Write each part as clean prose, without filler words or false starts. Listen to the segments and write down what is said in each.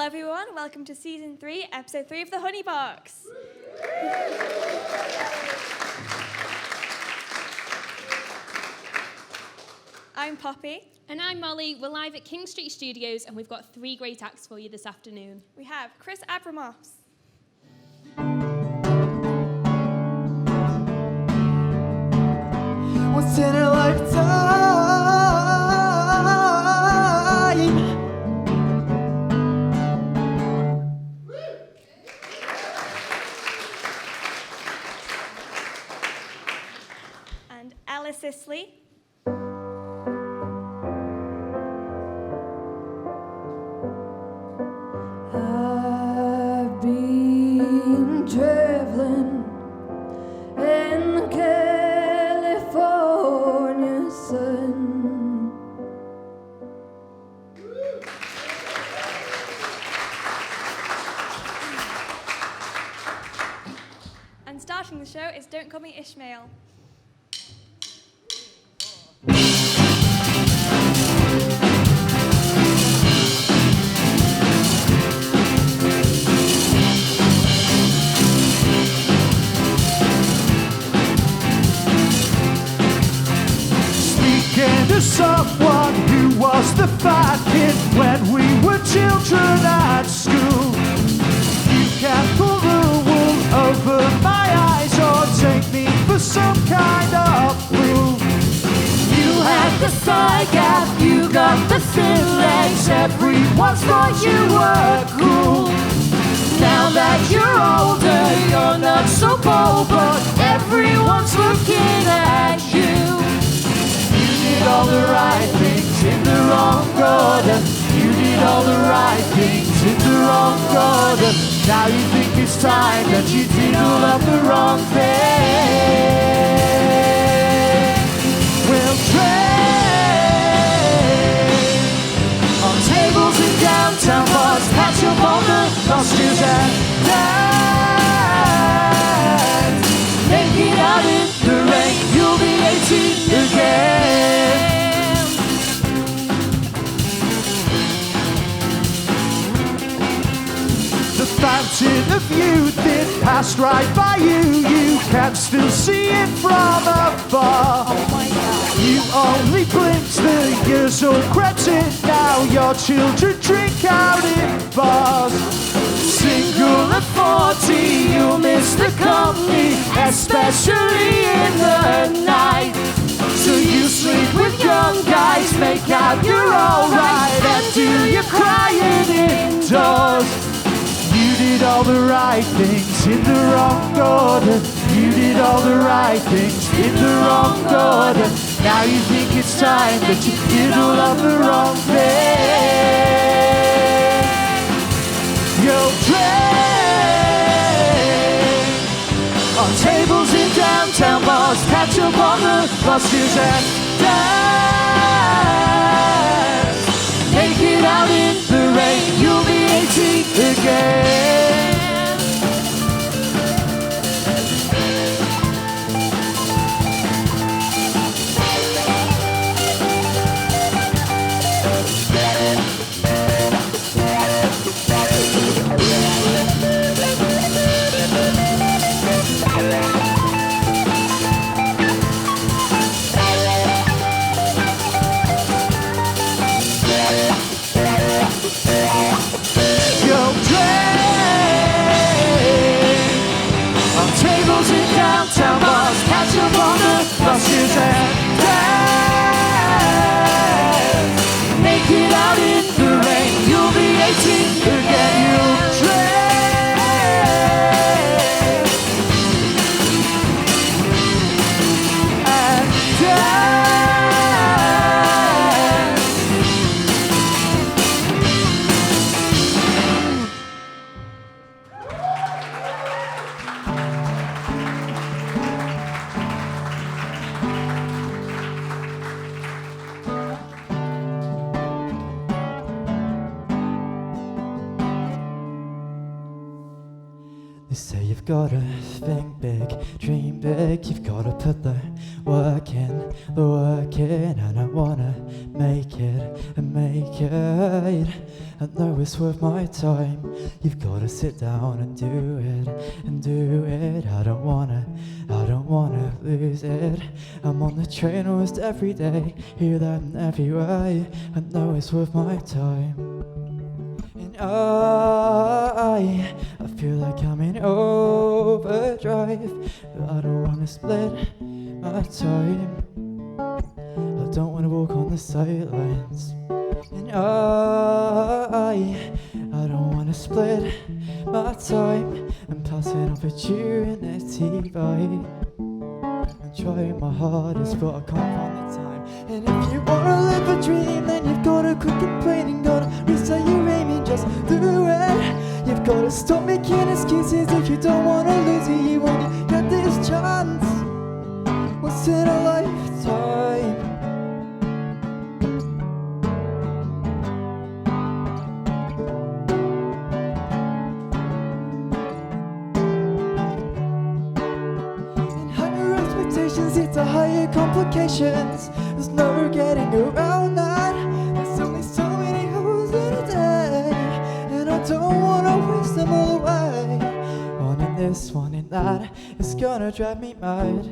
everyone, welcome to Season 3, Episode 3 of The Honey Box. I'm Poppy. And I'm Molly. We're live at King Street Studios and we've got 3 great acts for you this afternoon. We have Chris Abramoff. Once in a lifetime. And Ella Sisley. I've been traveling in the California sun. And starting the show is Don't Call Me Ishmael. To someone who was the fat kid when we were children at school. You can't pull the wool over my eyes or take me for some kind of fool. You had the thigh gap, you got the thin legs, everyone thought you were cool. Now that you're older, you're not so bold, but everyone's looking at you. You did all the right things in the wrong order. You did all the right things in the wrong order. Now you think it's time that you did all of the wrong things. We'll trade on tables in downtown bars, catch up on the costumes and dance. Make it out in the rain, you'll be 18 again. The fountain of youth, it passed right by you. You can still see it from afar. Oh my God. You only blinked, the years all crept in. Now your children drink out in bars. Single at 40, you'll miss the company, especially in the night. So you sleep with young guys, make out you're alright, and do your crying indoors. You did all the right things in the wrong order. You did all the right things in the wrong order. Now you think it's time that you did all of the wrong things. You'll trade on tables in downtown bars, catch up on the buses and dance. Make it out in the rain, you'll be 18 again. Downtown bars, catch up on the buses and dance. Make it out in the rain, you'll be 18 again. You'll trade and dance. They say you've gotta think big, dream big, you've gotta put the work working, and I wanna make it and make it. I know it's worth my time. You've gotta sit down and do it. I don't wanna lose it. I'm on the train almost every day, hear that in every way. I know it's worth my time. And I feel like I'm in overdrive, but I don't wanna split my time. I don't wanna walk on the sidelines. And I don't wanna split my time and pass an opportunity by. I'm trying my hardest, but I can't find the time. And if you wanna live a dream, then you've gotta quit complaining, gotta reset your aim and just do it. You've gotta stop making excuses. If you don't wanna lose it, you only get this chance once in a lifetime. It's a higher complications. There's no getting around that. There's only so many hours in a day, and I don't wanna waste them all away. Wanting this, wanting that, it's gonna drive me mad,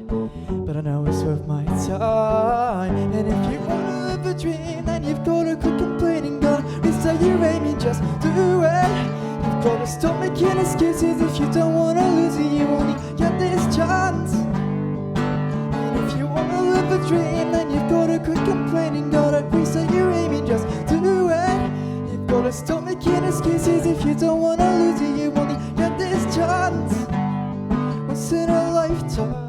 but I know it's worth my time. And if you wanna live a dream, then you've gotta quit complaining, gotta reset your aim and just do it. You've gotta stop making excuses. If you don't wanna lose it, you only get this chance. Live a dream, then you've gotta quit complaining, gotta reset your aim and just do it. You've gotta stop making excuses. If you don't wanna lose it, you only get this chance once in a lifetime.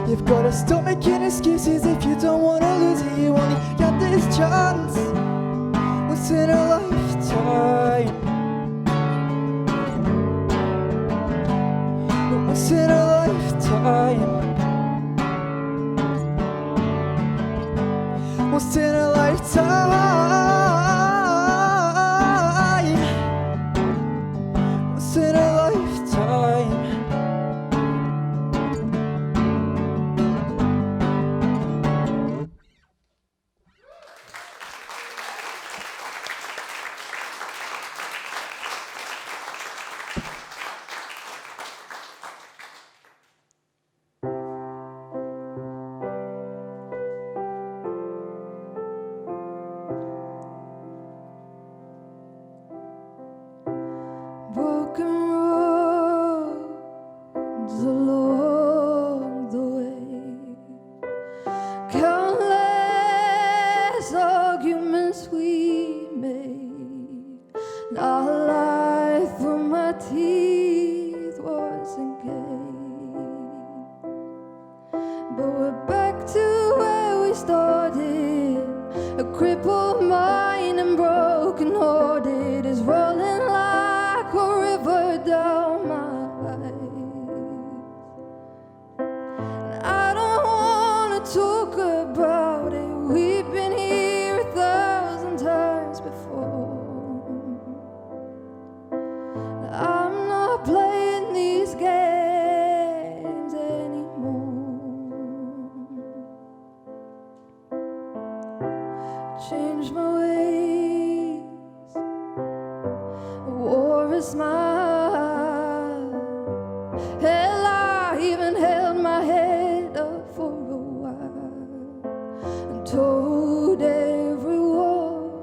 You've gotta stop making excuses. If you don't wanna lose it, you only get this chance once in a lifetime. Once in a lifetime. Once in a lifetime. Once in a lifetime. Broken roads along the way, countless arguments we made. Our life through my teeth wasn't gay, but we're back to where we started. A crippled mind and broken hearted is rolling like a river down my eyes. I don't wanna talk about it. We've been here 1,000 times before. I'm not playing these games anymore. Change my ways. Wore a smile. Hell, I even held my head up for a while and told everyone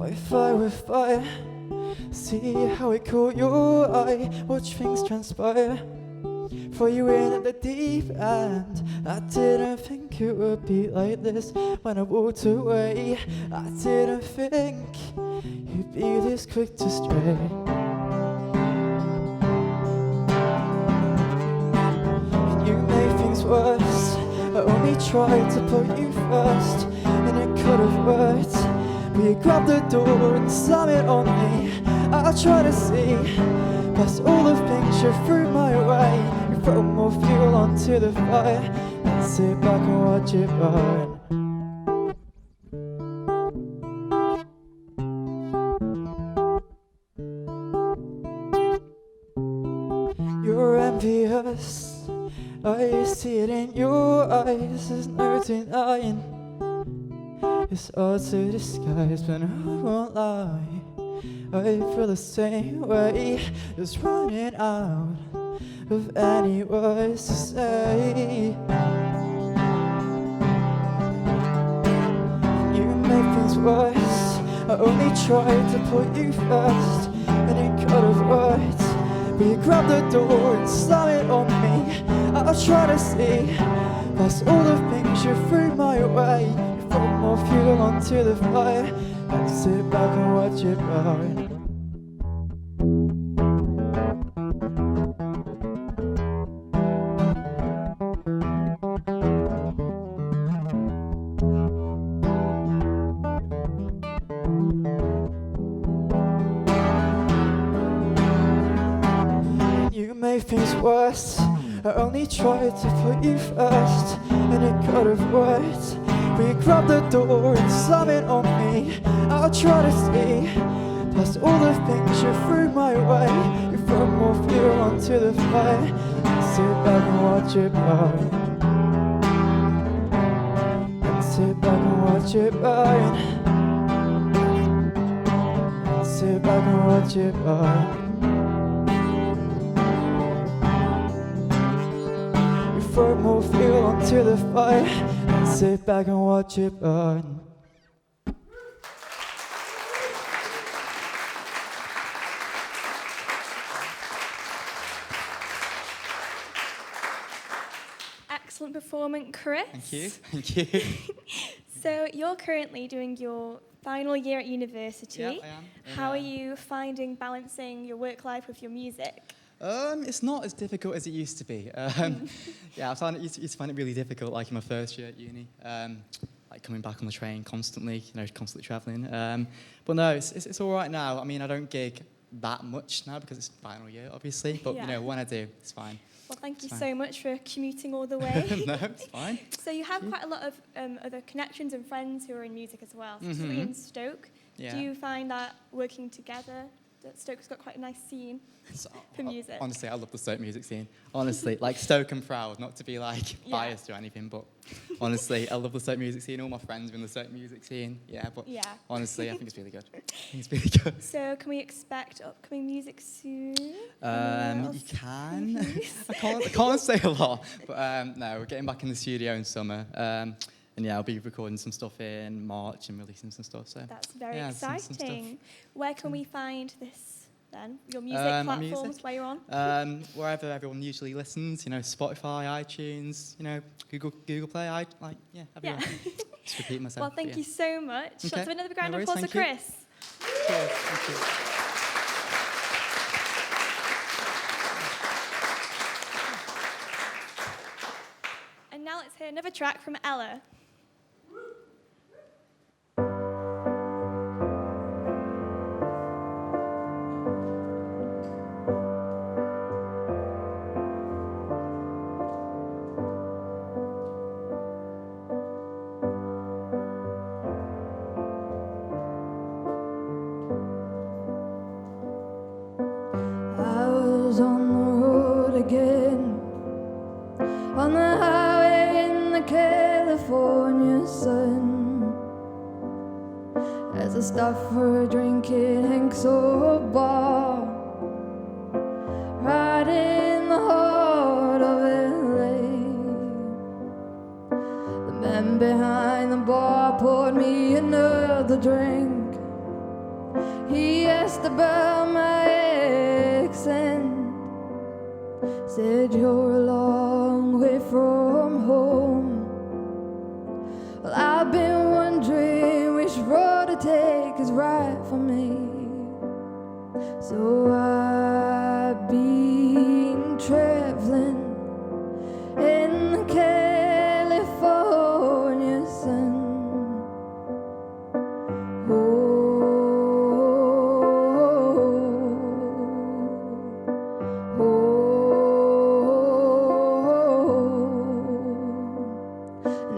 Fight fire with fire. See how it caught your eye. Watch things transpire. Throw you in at the deep end. I didn't think it would be like this when I walked away. I didn't think you'd be this quick to stray. And you made things worse. I only tried to put you first, and it could have worked. But you grabbed the door and slammed it on me. I try to see past all the things you threw my way. You throw more fuel onto the fire and sit back and watch it burn. You're envious, I see it in your eyes. There's no denying it's hard to disguise, but I won't lie. I feel the same way, just running out of any words to say. You make things worse. I only tried to put you first, and it could have worked. But you grabbed the door and slammed it on me. I'll try to see past all the things you threw my way. You throw more fuel onto the fire and sit back and watch it burn. You made things worse. I only tried to put you first, and it could have worked. But you grabbed the door and slammed it on me. I'll try to see past all the things you threw my way. You throw more fuel onto the fire and sit back and watch it burn. And sit back and watch it burn. And sit back and watch it burn. Throw more fuel onto the fire and sit back and watch it burn. Excellent performance, Chris. Thank you. Thank you. So you're currently doing your final year at university. Yeah, I am. How are you finding balancing your work life with your music? It's not as difficult as it used to be. Yeah, I used to find it really difficult, like in my first year at uni, like coming back on the train constantly, constantly travelling. But no, it's all right now. I mean, I don't gig that much now because it's final year, obviously. But Yeah. when I do, it's fine. Well, thank you It's so fine. much for commuting all the way. No, it's fine. So you have quite a lot of other connections and friends who are in music as well, especially in Stoke. Yeah. Do you find that working together, that Stoke's got quite a nice scene for music? Honestly, I love the Stoke music scene. Honestly, like Stoke and proud, not to be like biased or anything, but honestly, I love the Stoke music scene. All my friends are in the Stoke music scene. Yeah, but Yeah. honestly, I think it's really good. I think it's really good. So can we expect upcoming music soon? You can. I can't say a lot, but no, we're getting back in the studio in summer. And yeah, I'll be recording some stuff in March and releasing some stuff. So That's very yeah, some exciting. stuff. Where can we find this then? Your music My platforms music? where you're on? Wherever everyone usually listens, Spotify, iTunes, Google Play, everyone. Yeah. Just repeat myself. Well, but thank yeah. you so much. Okay. Let's have another round No of worries, applause for thank you. Chris. Cheers, thank you. And now let's hear another track from Ella. I was on the road again, on the highway in the California sun, as I stopped for a drink at Hank's old bar, right in the heart of LA. The man behind the bar poured me another drink, asked about my accent. Said you're a long way from home. Well, I've been wondering which road to take is right for me. So I've been traveling in the California sun.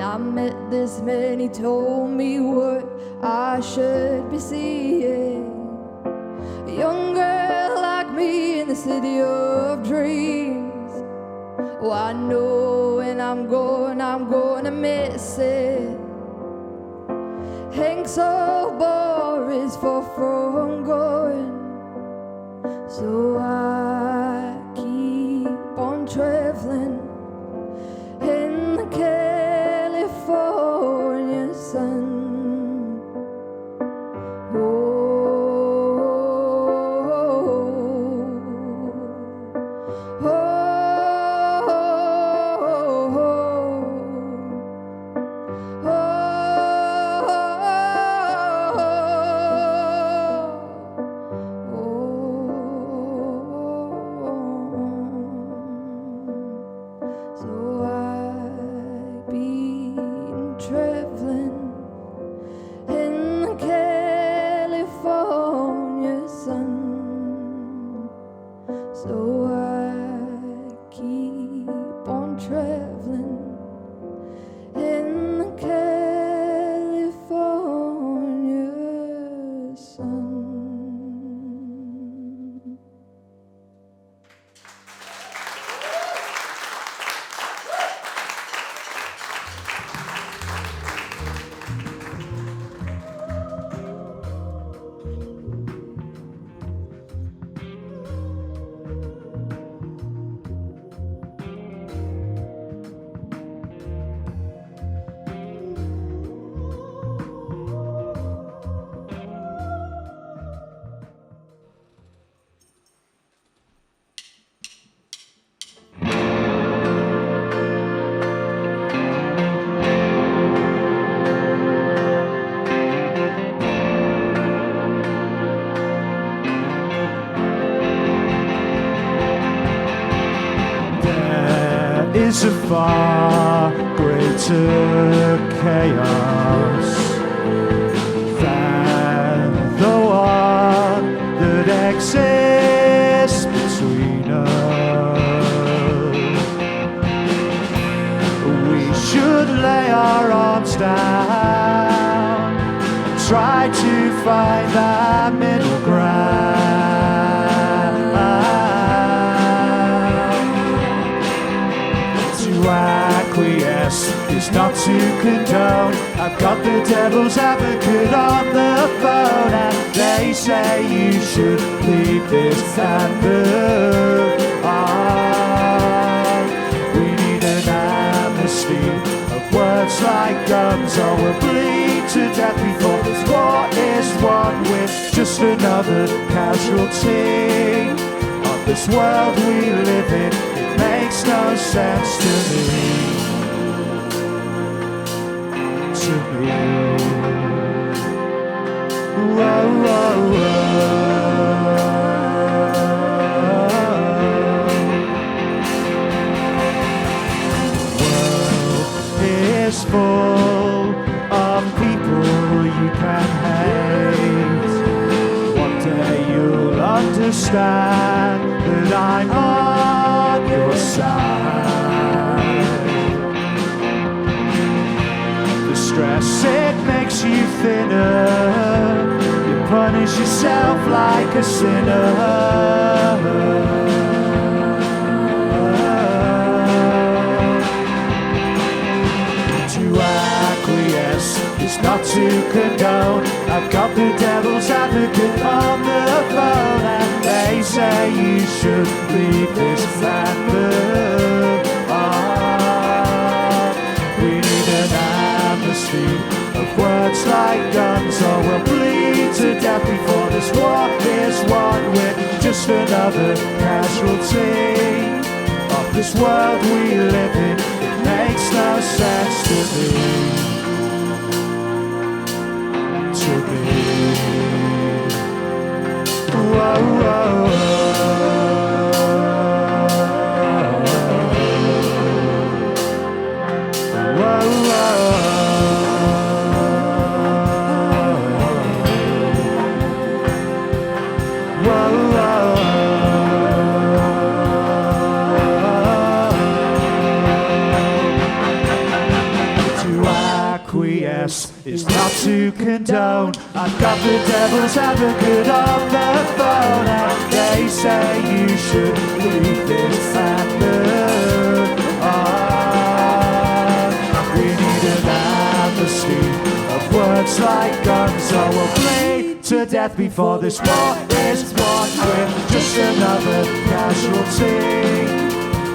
I met this man, he told me what I should be seeing. A young girl like me in the city of dreams. Oh, I know when I'm gonna miss it. Hank so Boris for from going. So I keep on traveling in the California sun. Is a far greater chaos than the one that exists between us. We should lay our arms down and try to find that middle ground. Acquiesce is not to condone. I've got the devil's advocate on the phone, and they say you should leave this and move on. We need an amnesty of words like guns, or we'll bleed to death before this war is won with just another casualty of this world we live in. Makes no sense to me. Whoa, whoa, whoa. World is full of people you can hate. One day you'll understand that I'm on your side. The stress, it makes you thinner. You punish yourself like a sinner. To acquiesce is not to condone. I've got the devil's advocate on the phone, and they say you should leave this and move on. We need an amnesty of words like guns, or we'll bleed to death before the 'cause what is what? We're just another casualty of this world we live in. It makes no sense to me. Whoa, whoa, is not to condone. I've got the devil's advocate on the phone, and they say you should leave this and move on. We need an amnesty of words like guns, so we'll bleed to death before this war is won. We're just another casualty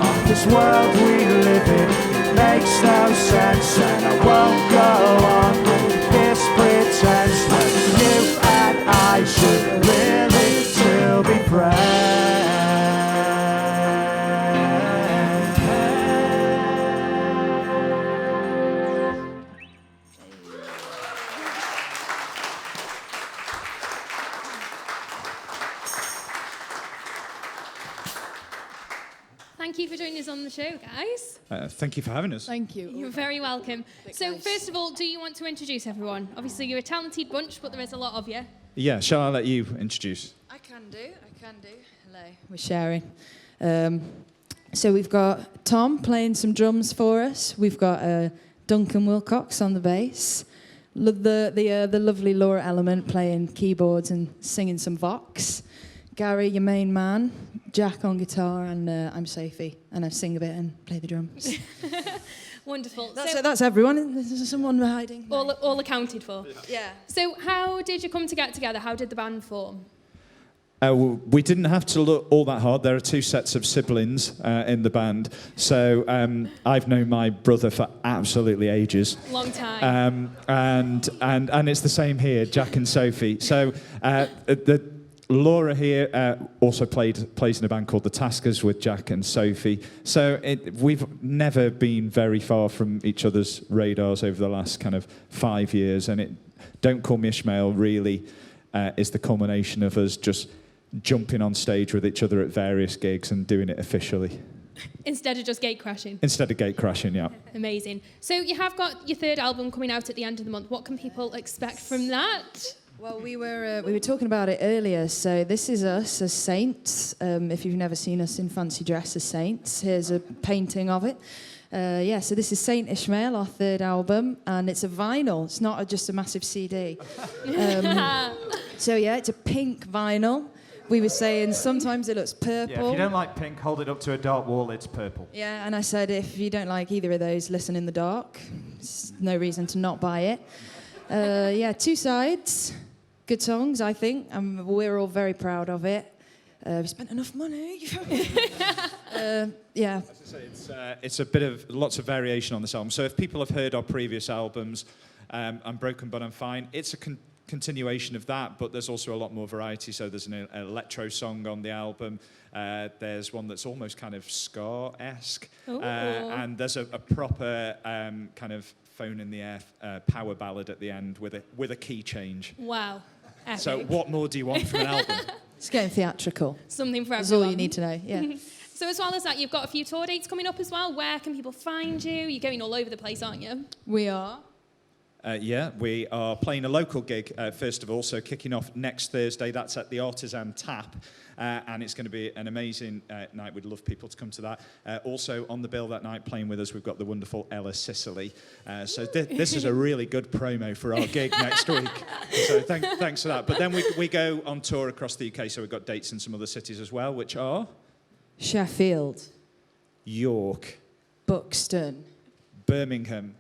of this world we live in. Makes no sense, and I won't go on with this pretense that you and I should really still be friends. Thank you for joining us on the show, guys. Thank you for having us. Thank you. You're very welcome. So, first of all, do you want to introduce everyone? Obviously, you're a talented bunch, but there is a lot of you. Yeah, shall I let you introduce? I can do. Hello, we're sharing. So we've got Tom playing some drums for us. We've got Duncan Wilcox on the bass. The lovely Laura Element playing keyboards and singing some vox. Gary, your main man. Jack on guitar, and I'm Sophie, and I sing a bit and play the drums. Wonderful. That's everyone. Is someone hiding? All accounted for. Yeah. So, how did you come to get together? How did the band form? We didn't have to look all that hard. There are two sets of siblings in the band. So I've known my brother for absolutely ages. Long time. And it's the same here, Jack and Sophie. So Laura here also plays in a band called The Taskers with Jack and Sophie. So we've never been very far from each other's radars over the last kind of 5 years. And Don't Call Me Ishmael really is the culmination of us just jumping on stage with each other at various gigs and doing it officially. Instead of just gate crashing. Instead of gate crashing, yeah. Amazing. So you have got your third album coming out at the end of the month. What can people expect from that? Well, we were talking about it earlier. So this is us as saints. If you've never seen us in fancy dress as saints, here's a painting of it. So this is Saint Ishmael, our third album, and it's a vinyl. It's not just a massive CD. It's a pink vinyl. We were saying sometimes it looks purple. Yeah, if you don't like pink, hold it up to a dark wall, it's purple. Yeah, and I said if you don't like either of those, listen in the dark. There's no reason to not buy it. 2 sides. Good songs, I think. We're all very proud of it. We spent enough money. As I say, it's a bit of lots of variation on this album. So if people have heard our previous albums, I'm Broken But I'm Fine, it's a continuation of that, but there's also a lot more variety. So there's an electro song on the album. There's one that's almost kind of ska-esque. And there's a proper kind of phone in the air power ballad at the end with a key change. Wow. Epic. So what more do you want from an album? It's getting theatrical. Something for That's everyone. all you need to know, yeah. So as well as that, you've got a few tour dates coming up as well. Where can people find you? You're going all over the place, aren't you? We are. We are playing a local gig, first of all, so kicking off next Thursday. That's at the Artisan Tap, and it's going to be an amazing night. We'd love people to come to that. Also on the bill that night, playing with us, we've got the wonderful Ella Sicily. So this is a really good promo for our gig next week. So thanks for that. But then we go on tour across the UK, so we've got dates in some other cities as well, which are? Sheffield. York. Buxton. Birmingham.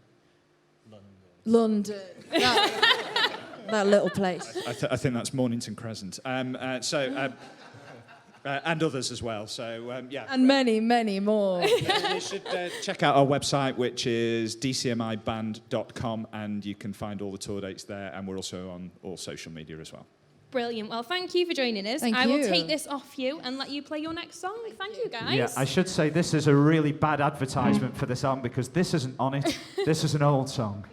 London. That little place. I think that's Mornington Crescent. And others as well. So, And many, many more. You should check out our website, which is dcmiband.com, and you can find all the tour dates there. And we're also on all social media as well. Brilliant. Well, thank you for joining us. Thank I will you. take this off you and let you play your next song. Thank you, guys. Yeah, I should say this is a really bad advertisement for this album because this isn't on it. This is an old song.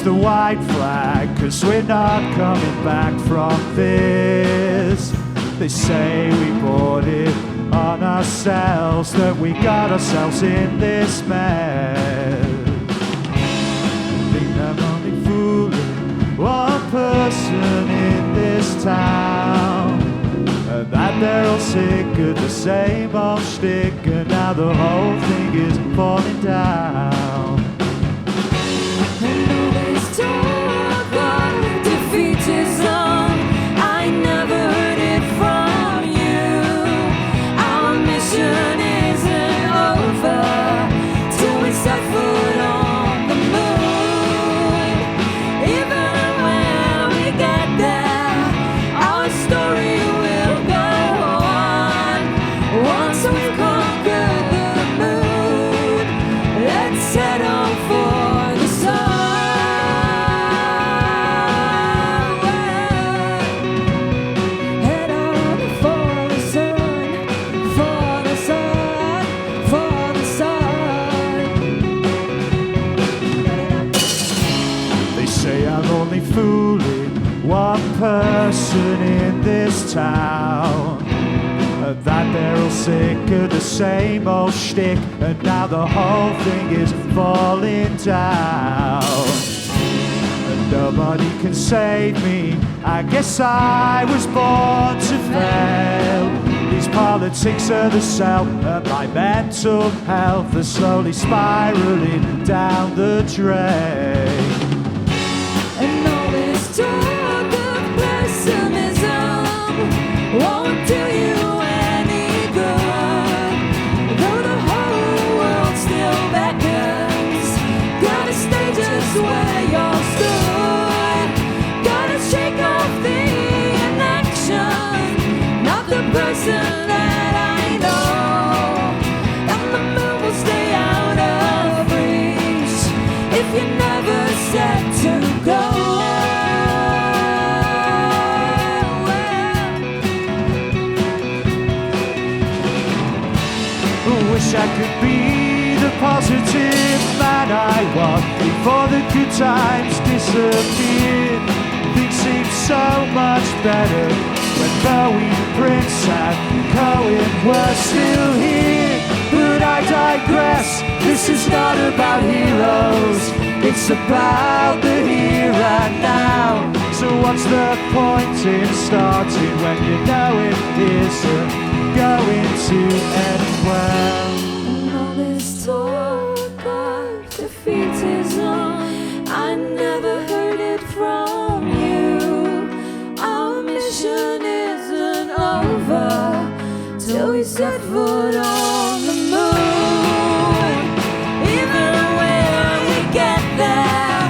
The white flag, 'cause we're not coming back from this. They say we bought it on ourselves, that we got ourselves in this mess. I think I'm only fooling one person in this town, and that they're all sick of the same old shtick, and now the whole thing is falling down. Talk of defeatism, I never heard it from you. Our mission isn't over till we set foot on the moon. Even when we get there, our story will go on. Once we've conquered the moon, let's head on for the sun. Fooling one person in this town, that they're all sick of the same old shtick, and now the whole thing is falling down. And nobody can save me, I guess I was born to fail. These politics are the cell, and my mental health is slowly spiraling down the drain. And all this talk of pessimism won't do you any good. Though the whole world still beckons, gotta stay just where you're stood. Gotta shake off the inaction, not the person that I know. And the moon will stay out of reach if you never said to go. Wish I could be the positive man I was before the good times disappeared. Things seem so much better when Bowie, Prince and Cohen were still here. But I digress, this is not about heroes, it's about the here and now. So what's the point in starting when you know it isn't going to end well? And all this talk of defeatism, I never heard it from you. Our mission isn't over till we set foot on the moon. Even when we get there,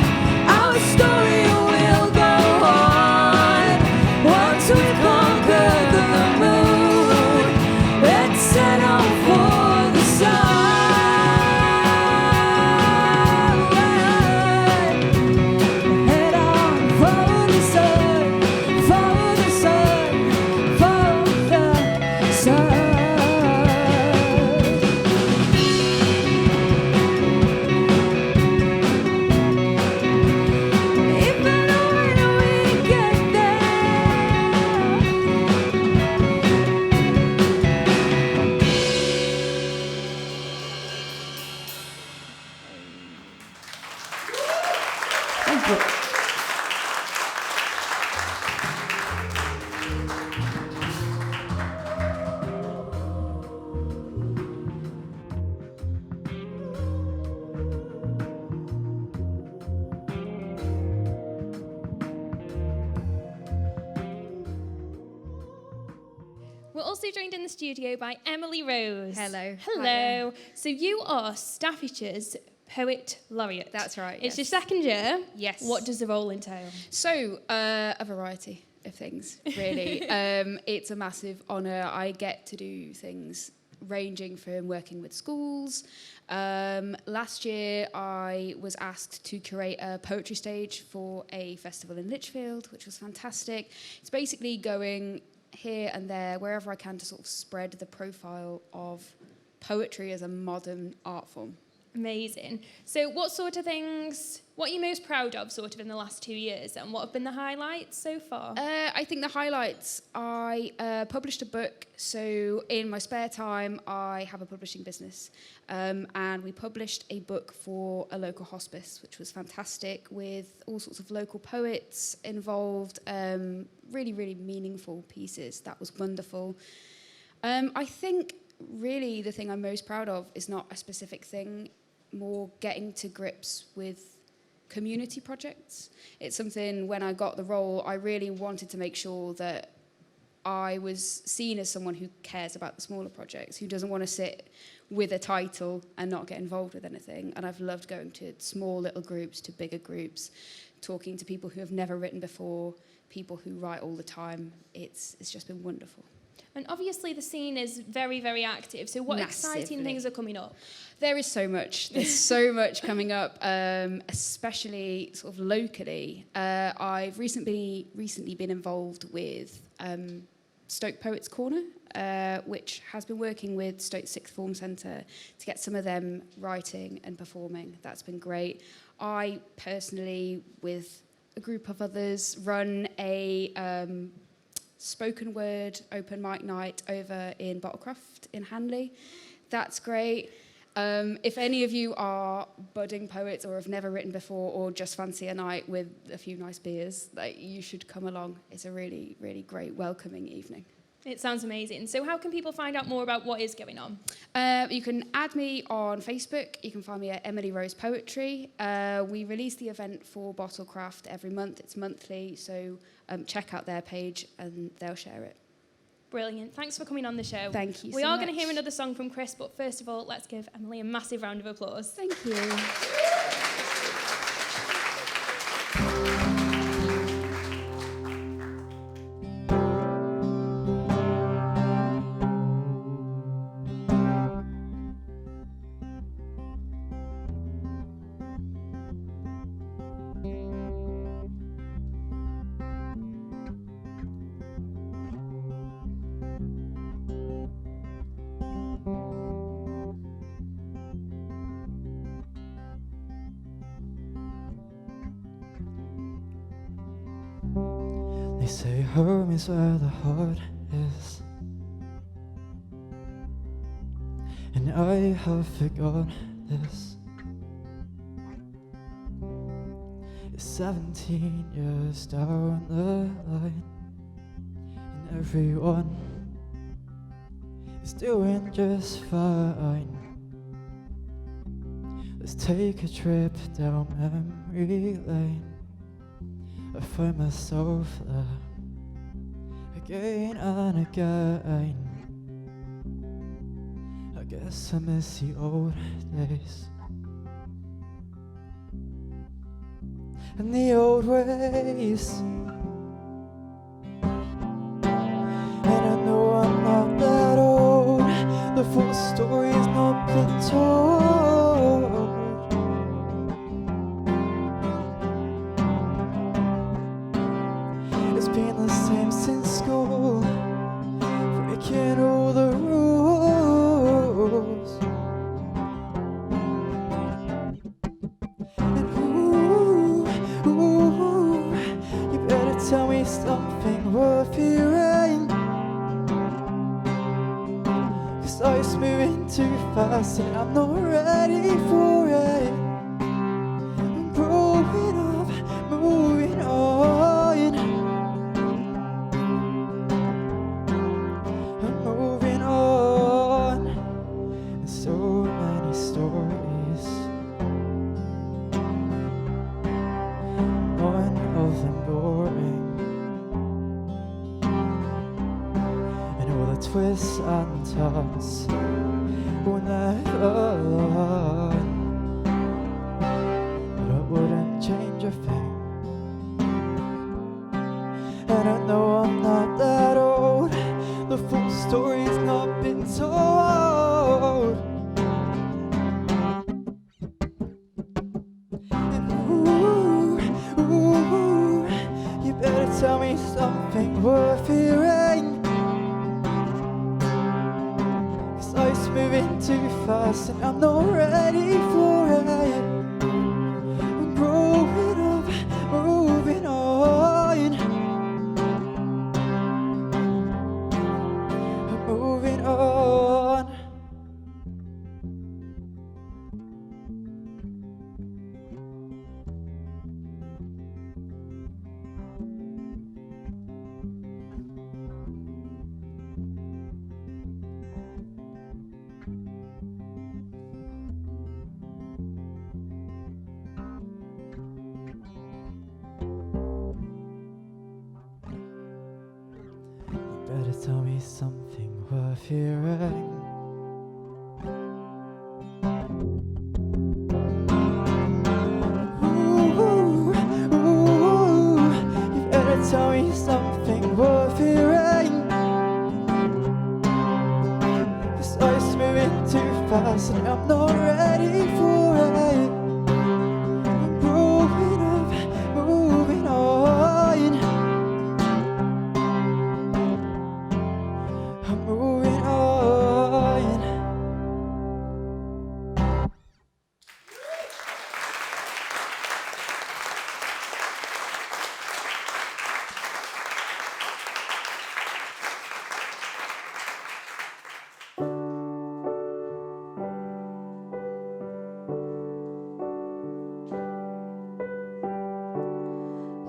our story will go on. Once we've conquered the moon, let's set off for the Super. We're also joined in the studio by Emily Rose. Hello. Hello. So you are Staffordshire's Poet Laureate. That's right, It's yes. your second year. Yes. What does the role entail? So, a variety of things, really. It's a massive honour. I get to do things ranging from working with schools. Last year, I was asked to curate a poetry stage for a festival in Lichfield, which was fantastic. It's basically going here and there, wherever I can, to sort of spread the profile of poetry as a modern art form. Amazing. So what sort of things, what are you most proud of sort of in the last 2 years, and what have been the highlights so far? I think the highlights, I published a book. So in my spare time, I have a publishing business. And we published a book for a local hospice, which was fantastic, with all sorts of local poets involved, really, really meaningful pieces. That was wonderful. I think really the thing I'm most proud of is not a specific thing, more getting to grips with community projects. It's something, when I got the role, I really wanted to make sure that I was seen as someone who cares about the smaller projects, who doesn't want to sit with a title and not get involved with anything. And I've loved going to small little groups to bigger groups, talking to people who have never written before, people who write all the time. It's just been wonderful. And obviously the scene is very, very active. So what exciting Massively. things are coming up? There is so much. There's so much coming up, especially sort of locally. I've recently been involved with Stoke Poets Corner, which has been working with Stoke Sixth Form Centre to get some of them writing and performing. That's been great. I personally, with a group of others, run a spoken word open mic night over in Bottlecroft in Hanley. That's great. If any of you are budding poets or have never written before or just fancy a night with a few nice beers, you should come along. It's a really, really great welcoming evening. It sounds amazing. So how can people find out more about what is going on? You can add me on Facebook. You can find me at Emily Rose Poetry. We release the event for Bottlecraft every month. It's monthly, so check out their page and they'll share it. Brilliant. Thanks for coming on the show. Thank you We so are going to much. hear another song from Chris, but first of all, let's give Emily a massive round of applause. Thank you. They say home is where the heart is, and I have forgotten this. It's 17 years down the line, and everyone is doing just fine. Let's take a trip down memory lane. I find myself there again and again. I guess I miss the old days and the old ways. And I know I'm not that old, the full story's not been told. It's been the same since school, breaking all the rules. And ooh, you better tell me something worth hearing, 'cause life's moving too fast and I'm not ready for it. I'm growing up twists and turns will never learn. But I wouldn't change a thing. And I know I'm not that old, the full story's not been told. And ooh, you better tell me something worth hearing. 'Cause life's moving too fast and I'm not ready for it. I'm growing up, moving on. I'm moving on. Better tell me something worth hearing. Ooh, you better tell me something worth hearing. 'Cause life's moving too fast and I'm not ready for it. I'm growing up, moving on. I'm moving on.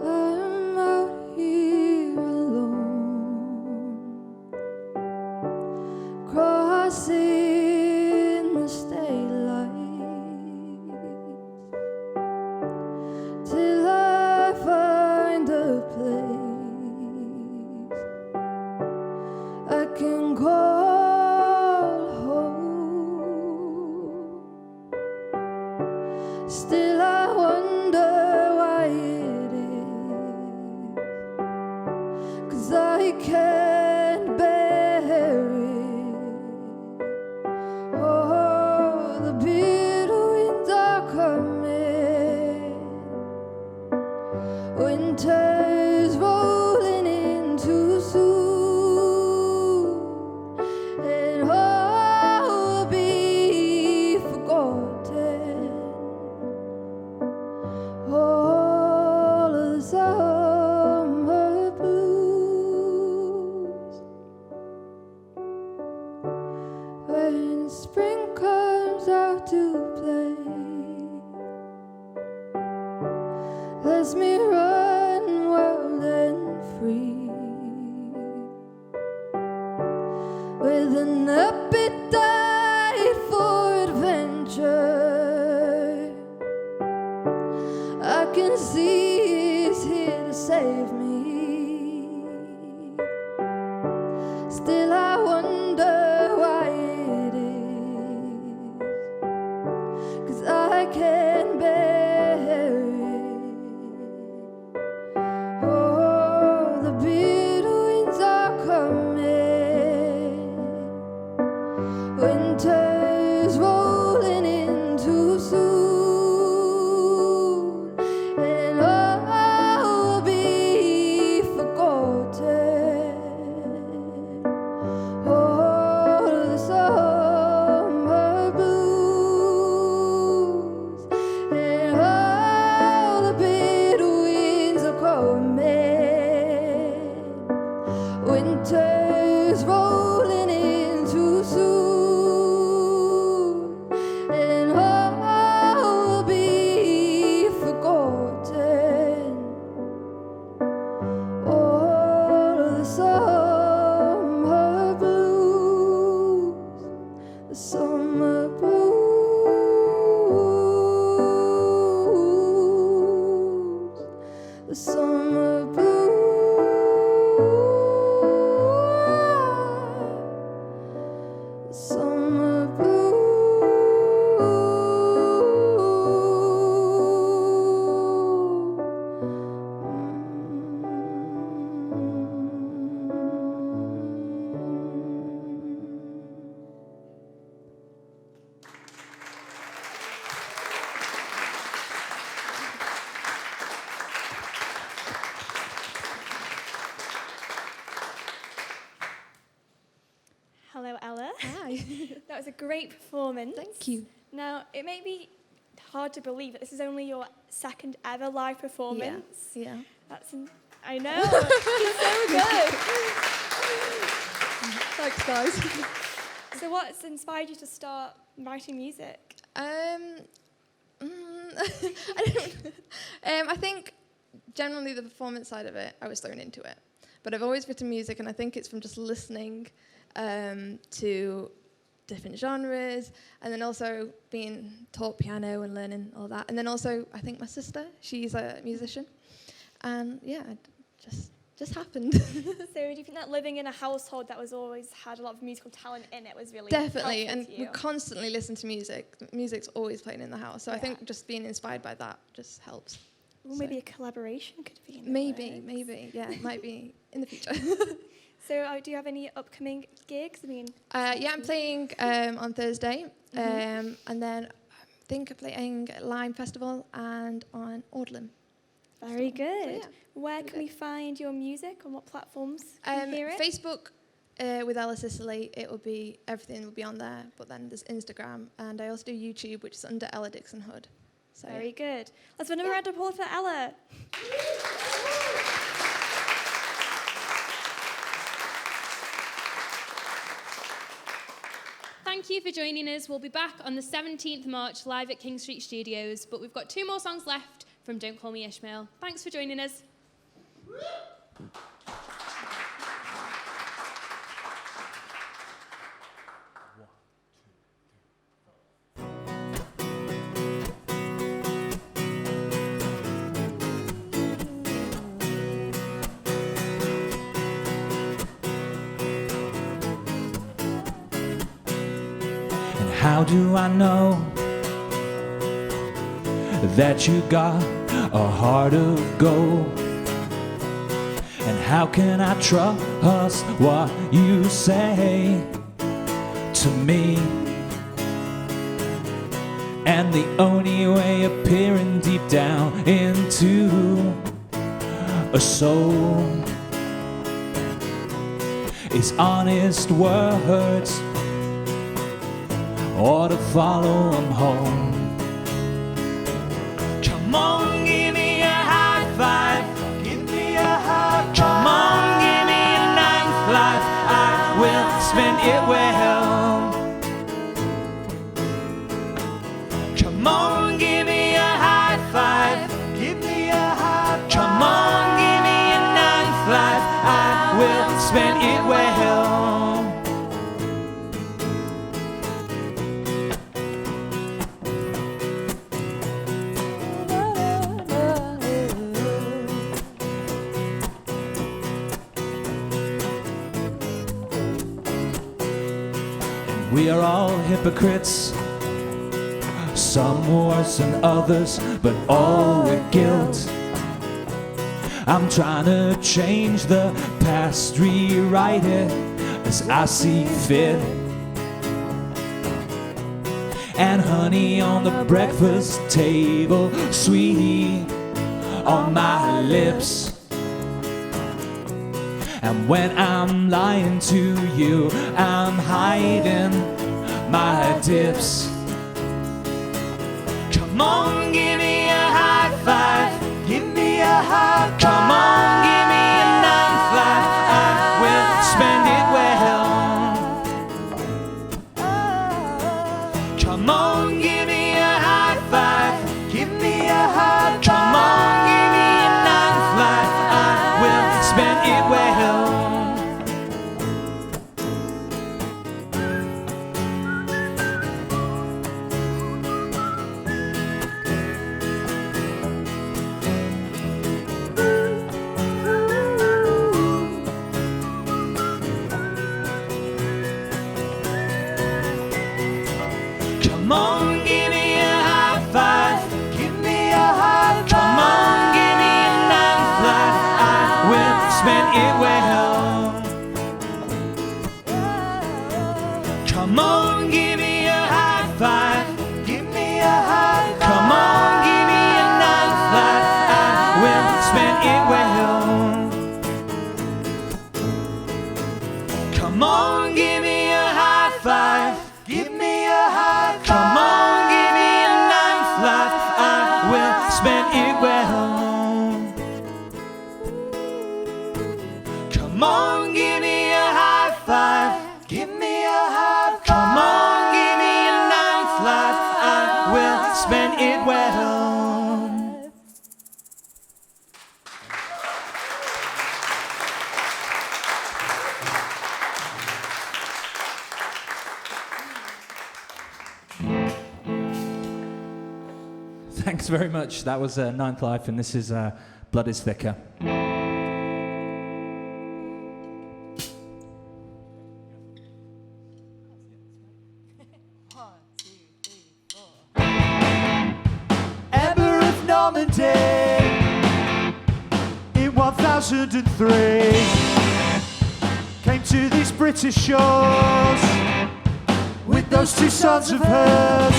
I'm out here alone, crossing the state lines, till I find a place I can call home. Still I wonder why it is, 'cause I can't bear it. Oh, the bitter winds are coming, winter's rolling in too soon, and all will be forgotten. All of the summer blues. When spring comes out to play, lets me run wild and free, with an appetite for adventure. I can see he's here to save me. Still I wonder why it is, 'cause I can't bear it. Oh, the bitter winds are coming, winter's rolling in too soon, and all will be forgotten. All of the summer blues, and all the bitter winds are coming, winter's rolling in too soon, and all will be forgotten. All of the summer blues, the summer blues, the summer blues. That was a great performance. Thank you. Now, it may be hard to believe that this is only your second ever live performance. Yeah. I know. It's so good. Thanks, guys. So what's inspired you to start writing music? I think generally the performance side of it, I was thrown into it. But I've always written music, and I think it's from just listening to different genres, and then also being taught piano and learning all that. And then also, I think my sister, she's a musician. And yeah, it just happened. So do you think that living in a household that was always had a lot of musical talent in it was really Definitely, helpful and to we you? constantly listen to music. Music's always playing in the house, so I Yeah. think just being inspired by that just helps. Well, maybe a collaboration could be in the Maybe, works. yeah, it might be in the future. So do you have any upcoming gigs? I mean, Yeah, I'm playing on Thursday, and then I think I'm playing at Lime Festival and on Audlem. very good. yeah, Where can we find your music? On what platforms can we hear it? Facebook with Ella Sicily, everything will be on there. But then there's Instagram, and I also do YouTube, which is under Ella Dixon Hood. So Very good. Let's have another round of applause for Ella. Thank you for joining us. We'll be back on the 17th March live at King Street Studios, but we've got 2 more songs left from Don't Call Me Ishmael. Thanks for joining us. How do I know that you got a heart of gold? And how can I trust what you say to me? And the only way of peering deep down into a soul is honest words, or to follow them home. Come on, give me a high five. Give me a high five. Come on, give me a nice life. I will spend it well. Come on, give me a high five. Give me a high five. Come on, give me a nice life. I will spend it well. We are all hypocrites, some worse than others, but all with guilt. I'm trying to change the past, rewrite it as I see fit. And honey on the breakfast table, sweet on my lips. And when I'm lying to you, I'm hiding my dips. Come on, give me a high five. Give me a high five. Come on, give me a nice life. I will spend it well. Come on, give me a high five. Give me a high five. Come on, give me a nice life. I will spend it well. Come on, give me a high five. Give me a high five. Come on, give me a nice life. I will spend it well. Come on, give me a high five. Give me a high five. Come on, give me a nice life. I will spend it well. Come on, give me a high five. Give Thanks very much. That was Ninth Life, and this is Blood is Thicker. Ember of Normandy in 1003 came to these British shores with those two sons of hers.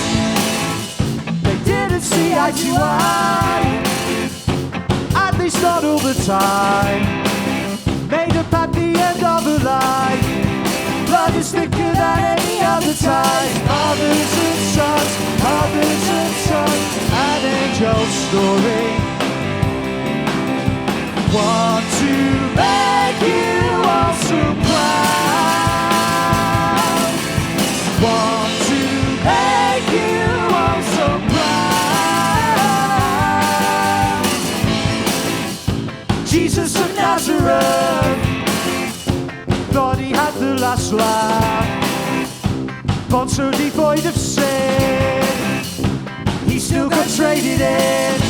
They didn't see eye to eye, at least not all the time. Made up at the end of a line. Blood is thicker than any other time. Fathers and sons, an angel story. Want to make you all so proud. Want to make you all so proud. Jesus of Nazareth thought he had the last laugh. Born so devoid of sin, he still got traded in.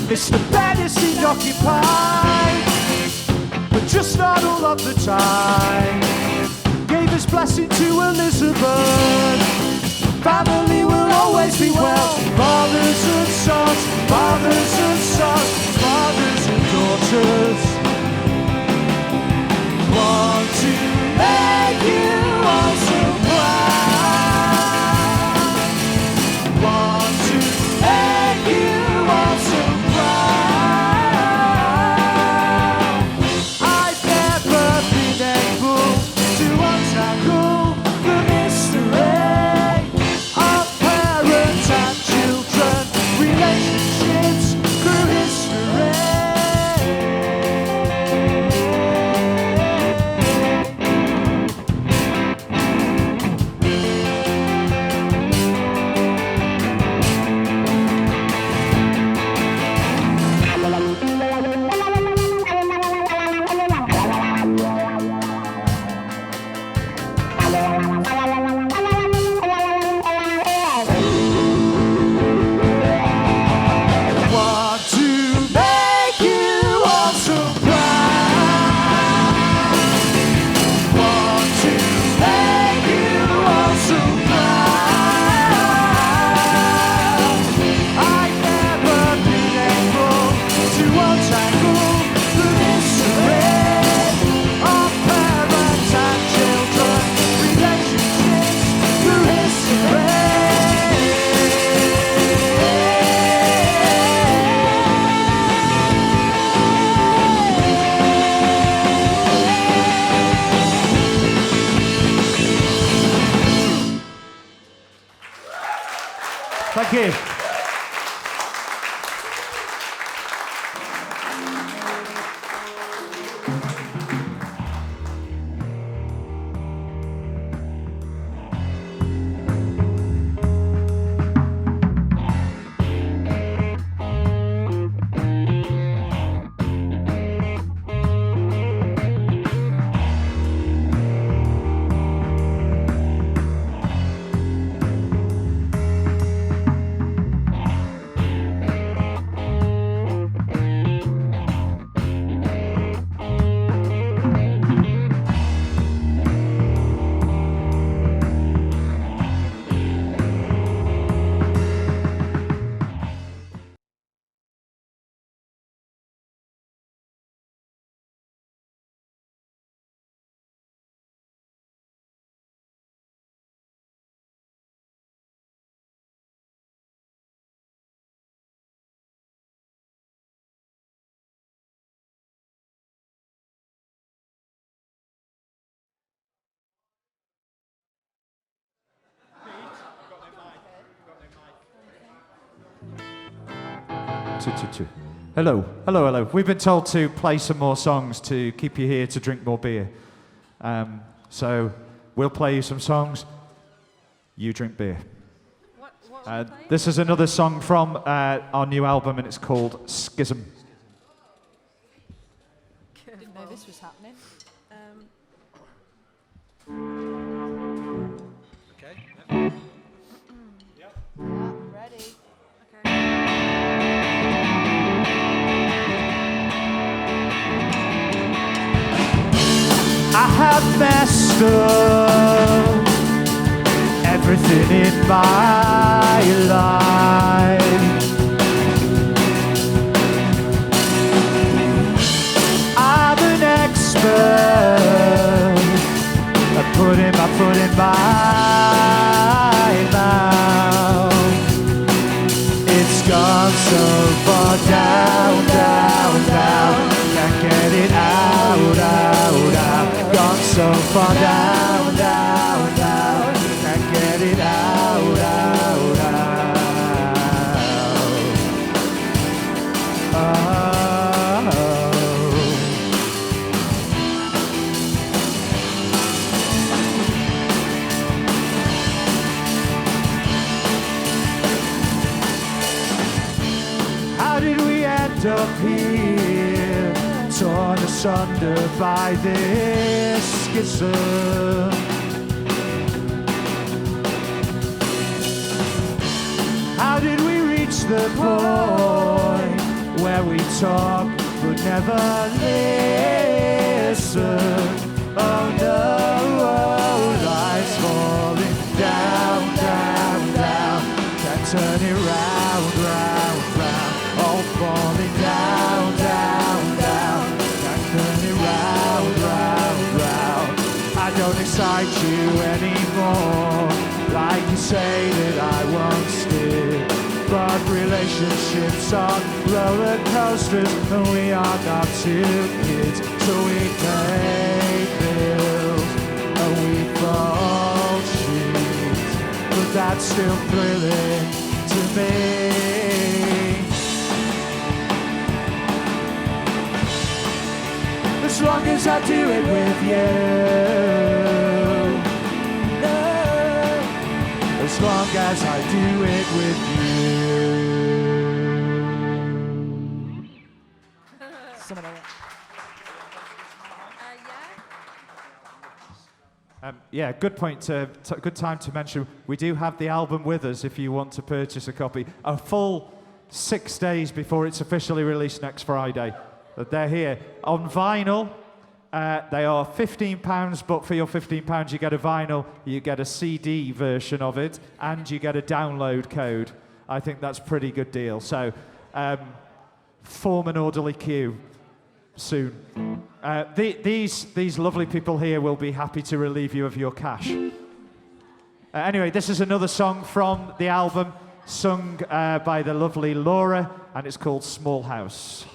Mr. Bennis seemed occupied, but just not all of the time. Gave his blessing to Elizabeth. Family will always be well. Fathers and sons, fathers and sons, fathers and daughters. Want to make you all so proud. Want to make you all so proud. I've never been able to untangle the mystery of parents and children, relationships through history. Want to make you all so proud. Want to make you all so proud. I've never been able to untangle the mystery of parents and children, relationships through history. Thank you. Two. Hello. We've been told to play some more songs to keep you here to drink more beer. So we'll play you some songs. You drink beer. This is another song from our new album, and it's called Schism. Didn't know this was happening. Okay. Yeah, ready. Okay. have messed up everything in my life. I'm an expert at putting my foot in my mouth. It's gone so far down, down, down. Can't get it out, out, out. Gone so far down, down, down. Can't get it out, out, out. Oh. How did we end up here, torn asunder by this schism? How did we reach the point where we talk but never listen? Oh no, life's falling down, down, down. Can't turn it round, round, round. All falling down, down, down. Can't turn it round, round, round. I don't excite you anymore, like you say that I once did. But relationships are roller coasters, and we are not two kids. So we pay bills, and we fall cheat. But that's still thrilling to me. As long as I do it with you, no. As long as I do it with you. Yeah, good point. Good time to mention. We do have the album with us if you want to purchase a copy. A full 6 days before it's officially released next Friday. They're here on vinyl. They are £15, but for your £15 you get a vinyl, you get a CD version of it, and you get a download code. I think that's a pretty good deal. So form an orderly queue soon. These lovely people here will be happy to relieve you of your cash. Anyway, this is another song from the album, sung by the lovely Laura, and it's called Small House.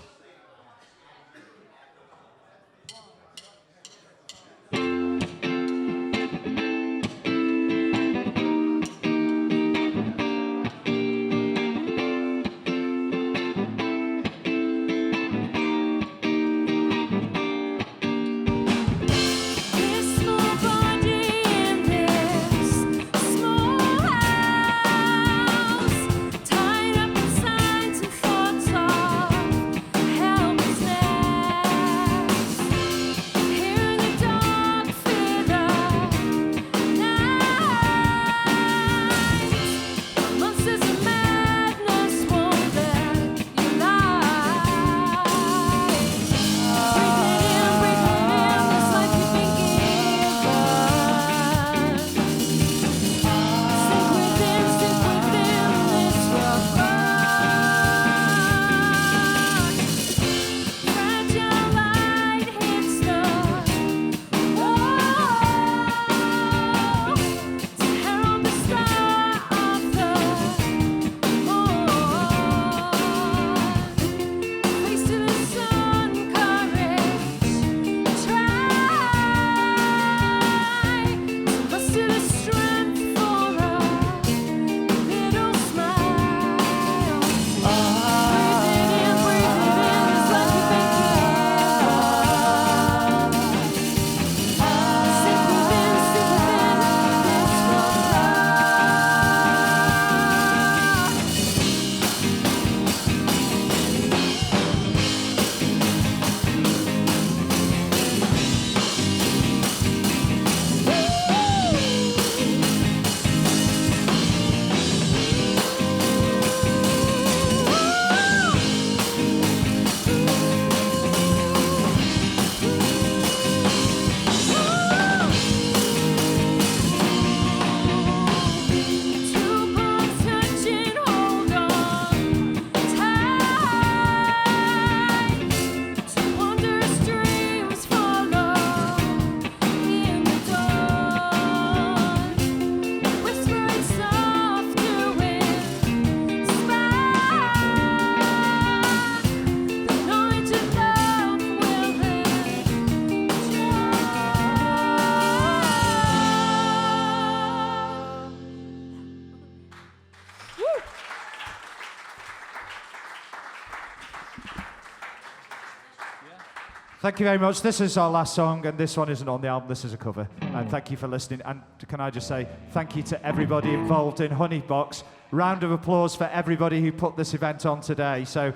Thank you very much. This is our last song, and this one isn't on the album. This is a cover. And thank you for listening. And can I just say thank you to everybody involved in Honeybox. Round of applause for everybody who put this event on today. So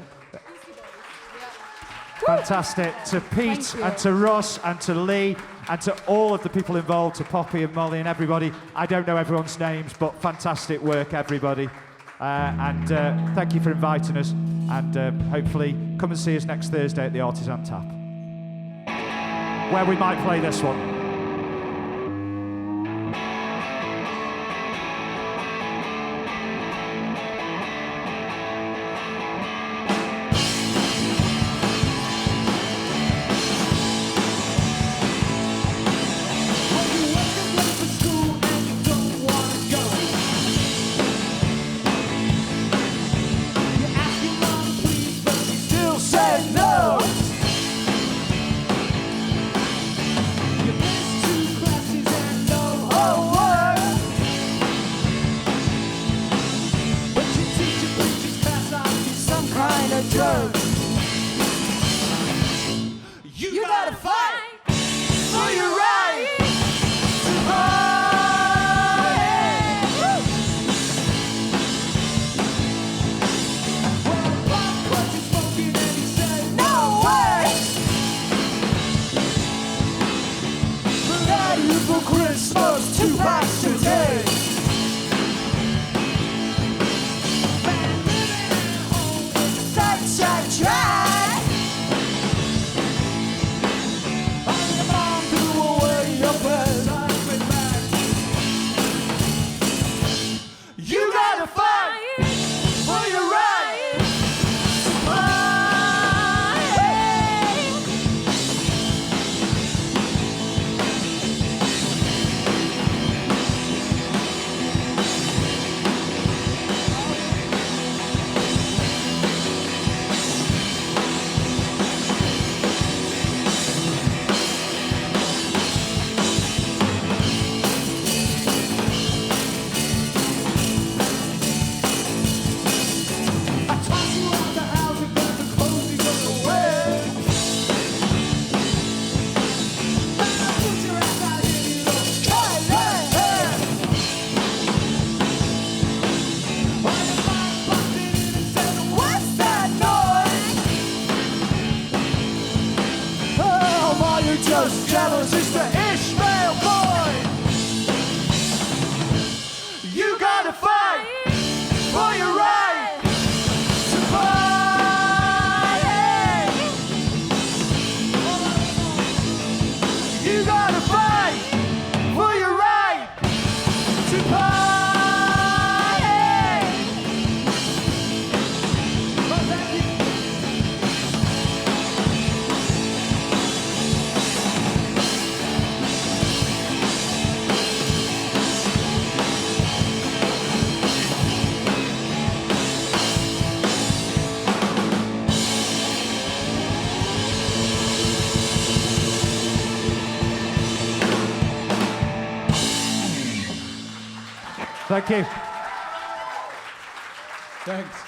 fantastic. To Pete and to Russ and to Lee and to all of the people involved, to Poppy and Molly and everybody. I don't know everyone's names, but fantastic work, everybody. And thank you for inviting us. And hopefully come and see us next Thursday at the Artisan Tap, where we might play this one. You gotta fight for your right to fight. Well, Bob Clutch is smoking and he said, no way. But I do for Christmas 2 packs today. Man living at home with such a drag. You gotta fight for your right to fight. Just jealous, it's the Ishmael boy. You gotta fight for your right to fight. You gotta fight for your right to fight. Thank you. Thanks.